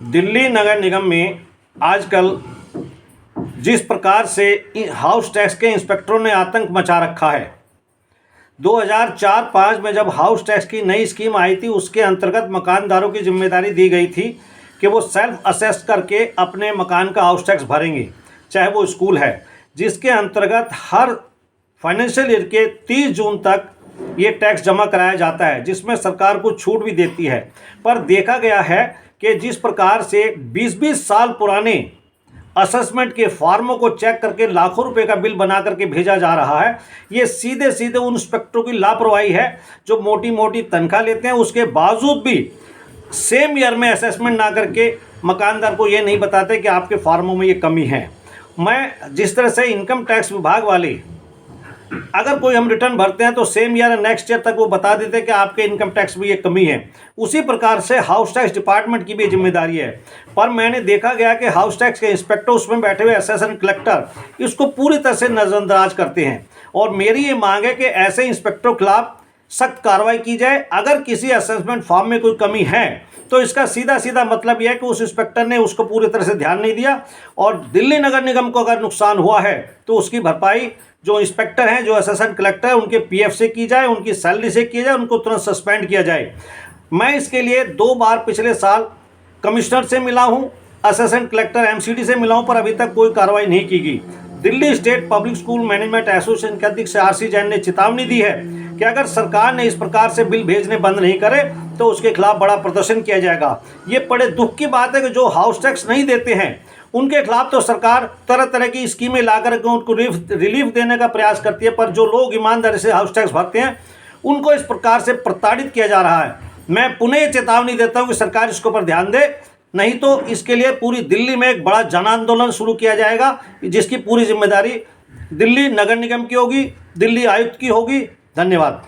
दिल्ली नगर निगम में आजकल जिस प्रकार से हाउस टैक्स के इंस्पेक्टरों ने आतंक मचा रखा है, 2004-05 में जब हाउस टैक्स की नई स्कीम आई थी, उसके अंतर्गत मकानदारों की जिम्मेदारी दी गई थी कि वो सेल्फ असेस करके अपने मकान का हाउस टैक्स भरेंगे, चाहे वो स्कूल है, जिसके अंतर्गत हर फाइनेंशियल ईयर के 30 जून तक ये टैक्स जमा कराया जाता है, जिसमें सरकार को छूट भी देती है। पर देखा गया है कि जिस प्रकार से 20-20 साल पुराने असेसमेंट के फॉर्मों को चेक करके लाखों रुपए का बिल बना करके भेजा जा रहा है, ये सीधे सीधे उन इंस्पेक्टरों की लापरवाही है जो मोटी मोटी तनख्वाह लेते हैं, उसके बावजूद भी सेम ईयर में असेसमेंट ना करके मकानदार को ये नहीं बताते कि आपके फार्मों में ये कमी है। मैं जिस तरह से इनकम टैक्स विभाग वाले, अगर कोई हम रिटर्न भरते हैं तो सेम ईयर नेक्स्ट ईयर तक वो बता देते हैं कि आपके इनकम टैक्स में ये कमी है, उसी प्रकार से हाउस टैक्स डिपार्टमेंट की भी जिम्मेदारी है। पर मैंने देखा गया कि हाउस टैक्स के इंस्पेक्टर, उसमें बैठे हुए असिस्टेंट कलेक्टर इसको पूरी तरह से नज़रअंदाज करते हैं। और मेरी ये मांग है कि ऐसे इंस्पेक्टरों के खिलाफ सख्त कार्रवाई की जाए। अगर किसी असेसमेंट फॉर्म में कोई कमी है तो इसका सीधा सीधा मतलब यह है कि उस इंस्पेक्टर ने उसको पूरी तरह से ध्यान नहीं दिया, और दिल्ली नगर निगम को अगर नुकसान हुआ है तो उसकी भरपाई जो इंस्पेक्टर हैं, जो असिस्टेंट कलेक्टर है, उनके पीएफ से की जाए, उनकी सैलरी से की जाए, उनको तुरंत सस्पेंड किया जाए। मैं इसके लिए 2 बार पिछले साल कमिश्नर से मिला हूं, असिस्टेंट कलेक्टर एमसीडी से मिला हूं, पर अभी तक कोई कार्रवाई नहीं की गई। Delhi state public school management association के अध्यक्ष आरसी जैन ने चेतावनी दी है कि अगर सरकार ने इस प्रकार से बिल भेजने बंद नहीं करे तो उसके खिलाफ बड़ा प्रदर्शन किया जाएगा। ये बड़े दुख की बात है कि जो हाउस टैक्स नहीं देते हैं उनके खिलाफ तो सरकार तरह तरह की स्कीमें ला कर उनको रिलीफ देने का प्रयास करती है, पर जो लोग ईमानदारी से हाउस टैक्स भरते हैं उनको इस प्रकार से प्रताड़ित किया जा रहा है। मैं पुनः चेतावनी देता हूं कि सरकार इसके ऊपर ध्यान दे, नहीं तो इसके लिए पूरी दिल्ली में एक बड़ा जन आंदोलन शुरू किया जाएगा, जिसकी पूरी जिम्मेदारी दिल्ली नगर निगम की होगी, दिल्ली आयुक्त की होगी। धन्यवाद।